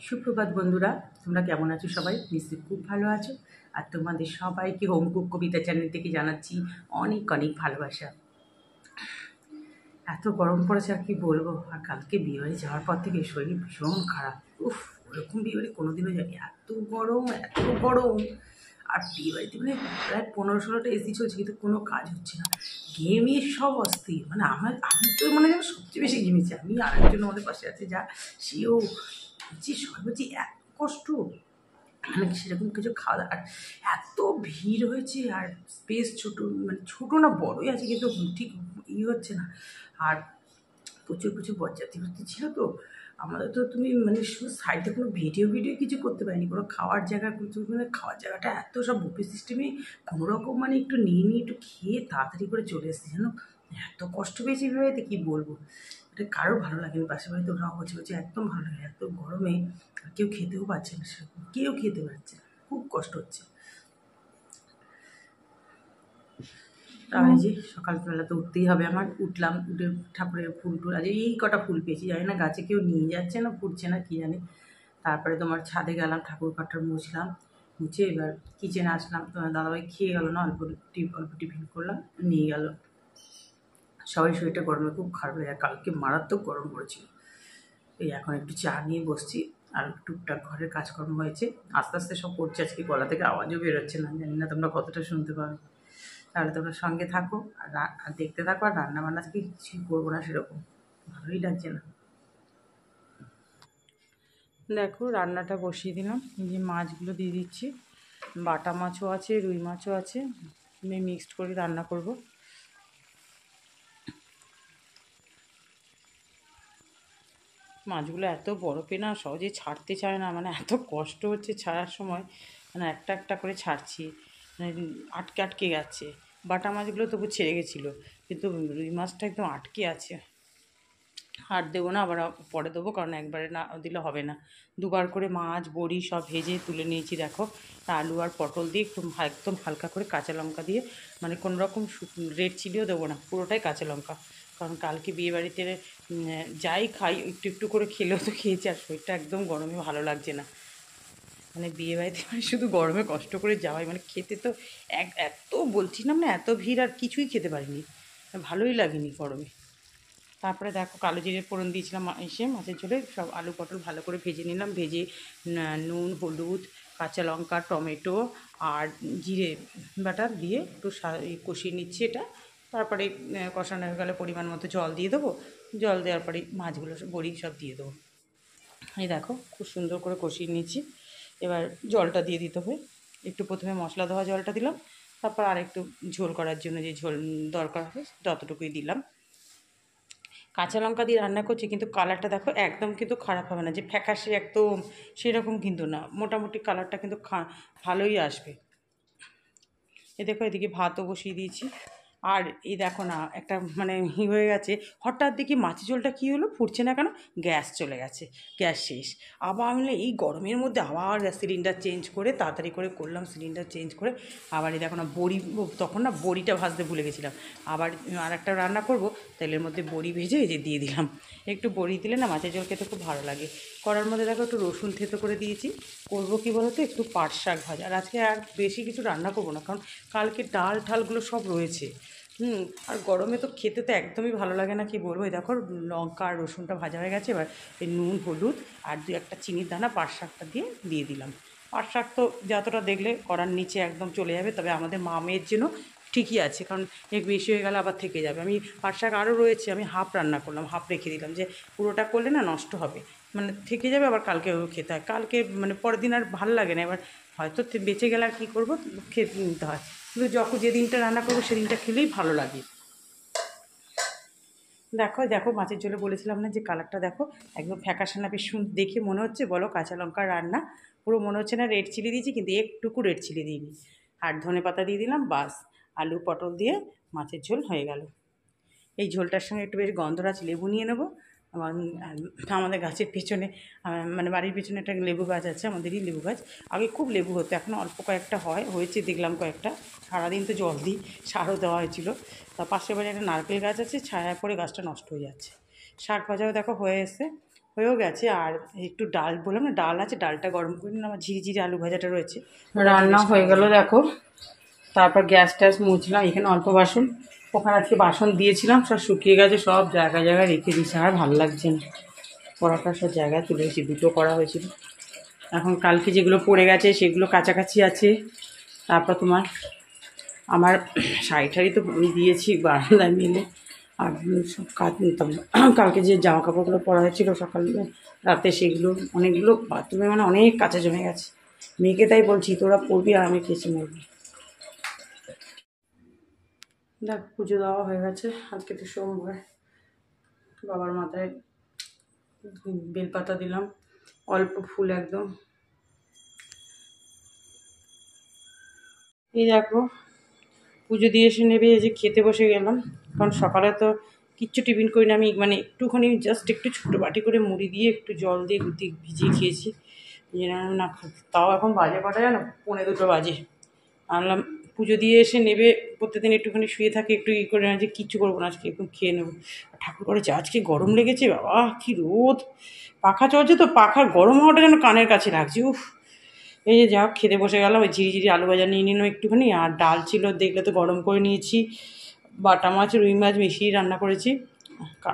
সুপ্রভাত বন্ধুরা, তোমরা কেমন আছো? সবাই নিশ্চয়ই খুব ভালো আছো। আর তোমাদের সবাইকে হোম কুক কবিতা চ্যানেল থেকে জানাচ্ছি অনেক অনেক ভালোবাসা। এত গরম পড়েছে আর কি বলবো। আর কালকে বিয়েবাড়ি যাওয়ার পর থেকে শরীর ভীষণ খারাপ। উফ, ওরকম বিয়েবাড়ি কোনোদিনও যায়নি, এত গরম এত গরম। আর বিয়েবাড়িতে মানে প্রায় 15-16টা এসি চলছে, কিন্তু কোনো কাজ হচ্ছে না। ঘেমে সব অস্থির। মানে আমি তো মানে যেন সবচেয়ে বেশি ঘেমেছি। আমি আর একজন আমাদের পাশে আছে, যা সেও বলছি, সবাই বলছি এত কষ্ট, মানে সেরকম কিছু খাওয়া দাওয়া। আর এত ভিড় হয়েছে, আর স্পেস ছোটো, মানে ছোটো না বড়োই আছে, কিন্তু ঠিক হচ্ছে না। আর প্রচুর প্রচুর বরযাত্রী ছিল তো। আমাদের তো তুমি মানে শুধু সাইডে কোনো ভিডিও কিছু করতে পারিনি। কোনো খাওয়ার জায়গা কিছু, মানে খাওয়ার জায়গাটা এত সব বুফে সিস্টেমে কোনো রকম মানে একটু নিয়ে একটু খেয়ে তাড়াতাড়ি করে চলে এসেছি জানো। এত কষ্ট পেয়েছি ভেবে কী বলবো। এটা কারোর ভালো লাগেনি। পাশে বাড়িতে ওরাও বলছে একদম ভালো লাগে। এত গরমে কেউ খেতেও পারছে না, সেরকম কেউ খেতে পারছে না, খুব কষ্ট হচ্ছে। তাই যে সকালবেলা তো উঠতেই হবে আমার। উঠলাম, উঠে ঠাকুরের ফুল টুল, আজ এই কটা ফুল পেয়েছি, জানি না গাছে কেউ নিয়ে যাচ্ছে না ফুটছে না কী জানি। তারপরে তোমার ছাদে গেলাম, ঠাকুর কাঠটা মুছলাম, মুছে এবার কিচেনে আসলাম। তোমার দাদাভাই খেয়ে গেলো না, অল্প টিফিন করলাম, নিয়ে গেল। সবাই শরীরটা গরমে খুব খারাপ হয়ে যায়, কালকে মারাত্মক গরম পড়েছিল। এই এখন একটু চা নিয়ে বসছি, আর টুকটাক ঘরের কাজকর্ম হয়েছে, আস্তে আস্তে সব করছে। আজকে গলা থেকে আওয়াজও বেরোচ্ছে না, জানি না তোমরা কতটা শুনতে পাবে। তাহলে তোমরা সঙ্গে থাকো আর দেখতে থাকো। আর রান্নাবান্না থেকে কিছুই করবো না সেরকম, ভালোই লাগছে না। দেখো রান্নাটা বসিয়ে দিলাম, এই যে মাছগুলো দিয়ে দিচ্ছি। বাটা মাছও আছে, রুই মাছও আছে, আমি মিক্সড করে রান্না করব। মাছগুলো এত বরফে না সহজে ছাড়তে চায় না, মানে এত কষ্ট হচ্ছে ছাড়ার সময়। মানে একটা একটা করে ছাড়ছি, মানে আটকে আটকে যাচ্ছে। বাটা মাছগুলো তবু ছেড়ে গেছিলো, কিন্তু রুই মাছটা একদম আটকে আছে। আর দেবো না, আবার পরে দেবো, কারণ একবারে না দিলে হবে না। দুবার করে মাছ বড়ি সব ভেজে তুলে নিয়েছি দেখো। আলু আর পটল দিয়ে একদম হালকা করে কাঁচা লঙ্কা দিয়ে, মানে কোনো রকম রেড চিলিও দেবো না, পুরোটাই কাঁচা লঙ্কা। কারণ কালকে বিয়েবাড়িতে যাই খাই একটু একটু করে খেলেও তো খেয়েছি, আর শরীরটা একদম গরমে ভালো লাগছে না। মানে বিয়েবাড়িতে মানে শুধু গরমে কষ্ট করে যাওয়াই, মানে খেতে তো এত বলছিলাম না, এত ভিড়, আর কিছুই খেতে পারিনি, ভালোই লাগেনি গরমে। তারপরে দেখো কালো জিরে ফোড়ন দিয়েছিলাম এসে মাছের ঝোলে, সব আলু পটল ভালো করে ভেজে নিলাম। ভেজে নুন হলুদ কাঁচা লঙ্কা টমেটো আর জিরে বাটা দিয়ে একটু কষিয়ে নিচ্ছি এটা। তারপরে কষানো হয়ে গেলে পরিমাণ মতো জল দিয়ে দেবো। জল দেওয়ার পরে মাছগুলো বড়ি সব দিয়ে দেবো। এই দেখো খুব সুন্দর করে কষিয়ে নিচ্ছি। এবার জলটা দিয়ে দিতে হবে। একটু প্রথমে মশলা দেওয়া জলটা দিলাম, তারপর আর একটু ঝোল করার জন্য যে ঝোল দরকার হবে ততটুকুই দিলাম। কাঁচা লঙ্কা দিয়ে রান্না করছি, কিন্তু কালারটা দেখো একদম কিন্তু খারাপ হবে না, যে ফ্যাকাশে একদম সেরকম কিন্তু না, মোটামুটি কালারটা কিন্তু ভালোই আসবে। এ দেখো এদিকে ভাতও বসিয়ে দিয়েছি। আর এই দেখো না একটা মানে হয়ে গেছে, হঠাৎ দেখি মাছের ঝোলটা কী হলো, ফুটছে না কেন, গ্যাস চলে গেছে, গ্যাস শেষ। আবার আমি এই গরমের মধ্যে আবার গ্যাস সিলিন্ডার চেঞ্জ করে তাড়াতাড়ি করে করলাম, সিলিন্ডার চেঞ্জ করে আবার এই দেখো না বড়ি, তখন না বড়িটা ভাজতে ভুলে গেছিলাম। আবার আর একটা রান্না করব, তেলের মধ্যে বড়ি ভেজে এই যে দিয়ে দিলাম। একটু বড়ি দিলে না মাছের ঝোল খেতে খুব ভালো লাগে। কড়ার মধ্যে দেখো একটু রসুন থেতো করে দিয়েছি। করবো কী বলো তো, একটু পাট শাক ভাজা। আর আজকে আর বেশি কিছু রান্না করবো না, কারণ কালকে ডাল ঠালগুলো সব রয়েছে। আর গরমে তো খেতে তো একদমই ভালো লাগে না, কি বলবো। এই দেখো লঙ্কা আর রসুনটা ভাজা হয়ে গেছে, এবার এই নুন হলুদ আর দু একটা চিনির দানা পাট শাকটা দিয়ে দিলাম। পাট শাক তো যতটা দেখলে কড়ার নিচে একদম চলে যাবে, তবে আমাদের মা মেয়ের জন্য ঠিকই আছে, কারণ একটু বেশি হয়ে গেলে আবার থেকে যাবে। আমি পাট শাক আরও রয়েছে, আমি হাফ রান্না করলাম, হাফ রেখে দিলাম, যে পুরোটা করলে না নষ্ট হবে, মানে থেকে যাবে, আবার কালকেও খেতে হয়। কালকে মানে পরের দিন আর ভালো লাগে না, এবার হয়তো বেঁচে গেলে আর কী করবো, খেতে নিতে হয়। কিন্তু যখন যেদিনটা রান্না করবো সেদিনটা খেলেই ভালো লাগে। দেখো দেখো মাছের ঝোলে বলেছিলাম না যে কালারটা দেখো একদম ফ্যাকাশে না, বেশ দেখে মনে হচ্ছে বলো কাঁচা লঙ্কার রান্না, পুরো মনে হচ্ছে না রেড চিলি দিয়েছি, কিন্তু একটুকু রেড চিলি দিইনি। আর ধনে পাতা দিয়ে দিলাম, বাস আলু পটল দিয়ে মাছের ঝোল হয়ে গেল। এই ঝোলটার সঙ্গে একটু বেশ গন্ধরাজ লেবু নিয়ে নেবো। আমাদের গাছের পেছনে, মানে বাড়ির পেছনে একটা লেবু গাছ আছে, আমাদেরই লেবু গাছ। আগে খুব লেবু হতো, এখন অল্প কয়েকটা হয়েছে দেখলাম কয়েকটা। সারাদিন তো জল দিই, সারও দেওয়া হয়েছিল। তার পাশের বাড়ি একটা নারকেল গাছ আছে, ছায়া পড়ে গাছটা নষ্ট হয়ে যাচ্ছে। শাক ভাজাও দেখো হয়ে এসে, হয়েও গেছে। আর একটু ডাল বললাম না, ডাল আছে, ডালটা গরম করে নিলাম, আমার ঝিরিঝিরি আলু ভাজাটা রয়েছে, রান্না হয়ে গেল দেখো। তারপর গ্যাস ট্যাস মুছলাম, এখানে অল্প বাসন, ওখানে আজকে বাসন দিয়েছিলাম সব শুকিয়ে গেছে, সব জায়গায় জায়গায় রেখে দিয়েছে, আর ভালো লাগছে না। কড়াটা সব জায়গায় তুলে দিয়েছি, দুটো করা হয়েছিল। এখন কালকে যেগুলো পড়ে গেছে সেগুলো কাছাকাছি আছে। তারপর তোমার আমার শাড়ি ঠাড়ি তো আমি দিয়েছি বারান্দায় মেলে, আর সব কাজ নিতাম। কালকে যে জামা কাপড়গুলো পরা হয়েছিল সকালে রাতে, সেগুলো অনেকগুলো বাথরুমে মানে অনেক কাছে জমে গেছে। মেয়েকে তাই বলছি তোরা পড়বি আর আমি কেচে মরবি। দেখ পুজো দেওয়া হয়ে গেছে, আজকে তো সোমবার। বাবার মাথায় বেলপাতা দিলাম, অল্প ফুল একদম। এই দেখো পুজো দিয়ে এসে নেবে, এই যে খেতে বসে গেলাম। কারণ সকালে তো কিচ্ছু টিফিন করি না আমি, মানে একটুখানি জাস্ট একটু ছোটো বাটি করে মুড়ি দিয়ে একটু জল দিয়ে ভিজিয়ে খেয়েছি। না তাও এখন বাজে কটা জানো, 1:45 বাজে। আনলাম পুজো দিয়ে এসে নেবে, প্রত্যেকদিন একটুখানি শুয়ে থাকে, একটু করে না যে কিচ্ছু করবো না, আজকে একটু খেয়ে নেবো। আর ঠাকুর ঘরে যা আজকে গরম লেগেছে বাবা, কি রোদ, পাখা চলছে তো পাখার গরম হওয়াটা যেন কানের কাছে লাগছে। উফ, এই যে যা খেতে বসে গেলাম, ওই ঝিরিঝিরি আলু ভাজা নিয়ে নিলাম একটুখানি, আর ডাল ছিল দেখলে তো গরম করে নিয়েছি, বাটা মাছ রুই মাছ মিশিয়ে রান্না করেছি,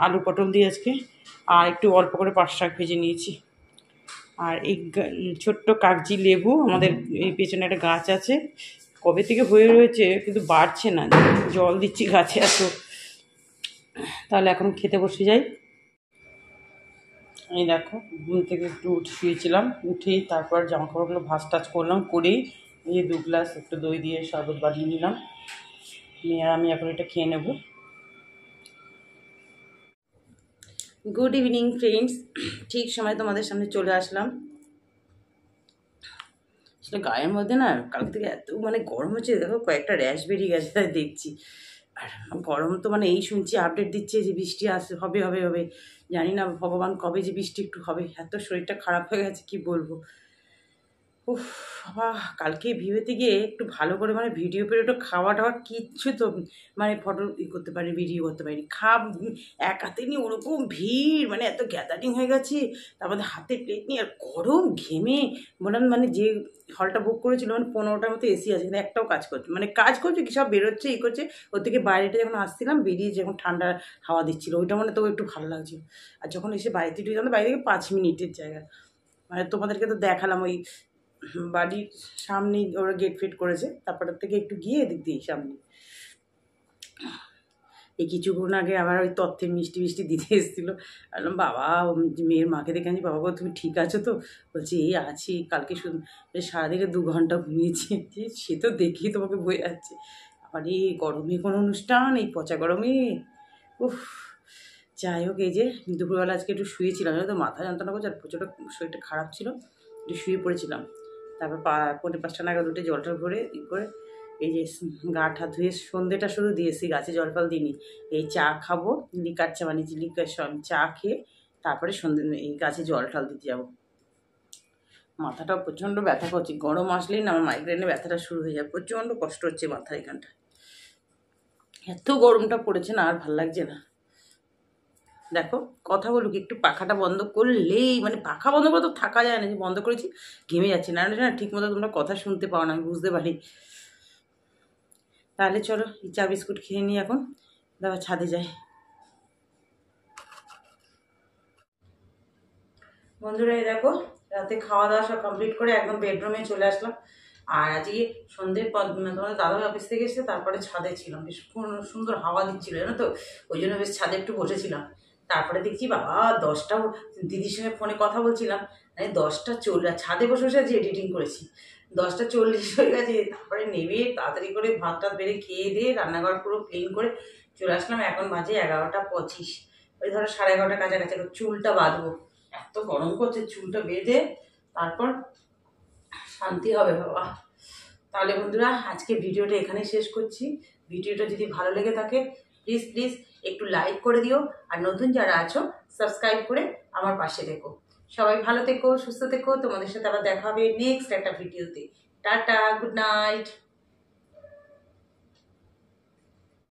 আলু পটল দিয়ে আজকে, আর একটু অল্প করে পাট শাক ভেজে নিয়েছি। আর এই ছোট্ট কাগজি লেবু, আমাদের এই পেছনে একটা গাছ আছে, কবে থেকে হয়ে রয়েছে কিন্তু বাড়ছে না, জল দিচ্ছি গাছে এত। তাহলে এখন খেতে বসে যাই। এই দেখো ঘুম থেকে একটু শুয়েছিলাম, উঠেই তারপর জামা কাপড়গুলো ভাঁজ টাজ করলাম, করেই এই 2 গ্লাস একটু দই দিয়ে শরবত বানিয়ে নিলাম। মেয়ে আর আমি এখন এটা খেয়ে নেব। গুড ইভিনিং ফ্রেন্ডস, ঠিক সময় তোমাদের সামনে চলে আসলাম। আসলে গায়ের মধ্যে না কালকে থেকে এত মানে গরম হচ্ছে, দেখো কয়েকটা র্যাশ বেরিয়ে গেছে তাই দেখছি। আর গরম তো মানে এই শুনছি আপডেট দিচ্ছে যে বৃষ্টি আসে, হবে হবে হবে, জানি না ভগবান কবে যে বৃষ্টি একটু হবে। এত শরীরটা খারাপ হয়ে গেছে কি বলবো। উফ বাবা, কালকে ভিউতে গিয়ে একটু ভালো করে মানে ভিডিও করে একটু খাওয়া টাওয়া কিচ্ছু তো মানে ফটো করতে পারি, ভিডিও করতে পারি, এক হাতে নিয়ে ওরকম ভিড়, মানে এত গ্যাদারিং হয়ে গেছে। তারপরে হাতে প্লেট নিয়ে আর গরম ঘেমে বললাম, মানে যে হলটা বুক করেছিল মানে 15টার মতো এসি আছে, কিন্তু একটাও কাজ করছে, মানে কাজ করছে কি সব বেরোচ্ছে এই করছে। ওর থেকে বাইরেটা যখন আসছিলাম বেরিয়ে যখন ঠান্ডা হাওয়া দিচ্ছিলো ওইটা মানে তো একটু ভালো লাগছিল। আর যখন এসে বাড়িতে ঢুকে বাইরে থেকে 5 মিনিটের জায়গা, মানে তোমাদেরকে তো দেখালাম ওই বাড়ির সামনেই ওরা গেট ফিট করেছে, তারপরের থেকে একটু গিয়ে এদিক দিয়ে সামনে। এই কিছুক্ষণ আগে আবার ওই তথ্যের মিষ্টি মিষ্টি দিতে এসেছিলো, বললাম বাবা, মেয়ের মাকে দেখে আনছি, বাবা তুমি ঠিক আছো তো? বলছি এই আছি, কালকে শুধু সারাদিনে 2 ঘন্টা ঘুমিয়েছি। সে তো দেখেই তোমাকে বয়ে যাচ্ছে, আবার এই গরমে কোনো অনুষ্ঠান, এই পচা গরমে। উফ, যাই হোক, এই যে দুপুরবেলা আজকে একটু শুয়েছিলাম, জানো তো মাথা যন্ত্রণা করছে আর প্রচুর শরীরটা খারাপ ছিল, একটু শুয়ে পড়েছিলাম। তারপর 4:45 নাগাদ উঠে জলটা ভরে করে এই যে গা ঠা ধুয়ে সন্ধ্যেটা শুধু দিয়েছি, গাছে জল ফল দিইনি। এই চা খাবো, লিকার চা বানিয়েছি, লিকার চা খেয়ে তারপরে সন্ধ্যে এই গাছে জল টল দিতে যাবো। মাথাটাও প্রচণ্ড ব্যথা করছে, গরম আসলেই না আমার মাইগ্রেনে ব্যথাটা শুরু হয়ে যায়, প্রচণ্ড কষ্ট হচ্ছে মাথার এখানটা, এত গরমটা পড়েছে না আর ভাল লাগছে না। দেখো কথা বলুক, একটু পাখাটা বন্ধ করলেই মানে পাখা বন্ধ করে তো থাকা যায় না, যে বন্ধ করেছি ঘেমে যাচ্ছে, না না ঠিক মতো তোমরা কথা শুনতে পাও না, আমি বুঝতে পারি। তাহলে চলো চা বিস্কুট খেয়ে নিই এখন, তারপর ছাদে যাই। বন্ধুরা এই দেখো রাতে খাওয়া দাওয়া সব কমপ্লিট করে একদম বেডরুমে চলে আসলাম। আর আজকে সন্ধ্যের পর তোমাদের দাদাভাই অফিস থেকে এসে তারপরে ছাদে ছিলাম, বেশ সুন্দর হাওয়া দিচ্ছিল জানো তো, ওই জন্য বেশ ছাদে একটু বসেছিলাম। তারপরে দেখছি বাবা 10টা, দিদির সঙ্গে ফোনে কথা বলছিলাম, মানে 10টা ছাদে বসে বসে আজকে এডিটিং করেছি, 10টা 40 হয়ে গেছে। তারপরে নেমে তাড়াতাড়ি করে ভাত টাত বেড়ে খেয়ে দিয়ে রান্নাঘর পুরো ক্লিন করে চলে আসলাম। এখন বাজে 11টা 25, ওই ধরো 11:30 কাছাকাছি। চুলটা বাঁধবো, এত গরম করছে, চুলটা বেঁধে তারপর শান্তি হবে বাবা। তাহলে বন্ধুরা আজকে ভিডিওটা এখানেই শেষ করছি। ভিডিওটা যদি ভালো লেগে থাকে প্লিজ প্লিজ একটু লাইক করে দিও, আর নতুন যারা আছো সাবস্ক্রাইব করে আমার পাশে থেকো। সবাই ভালো থেকো, সুস্থ থেকো, তোমাদের সাথে আবার দেখা হবে নেক্সট একটা ভিডিওতে। Tata, good night.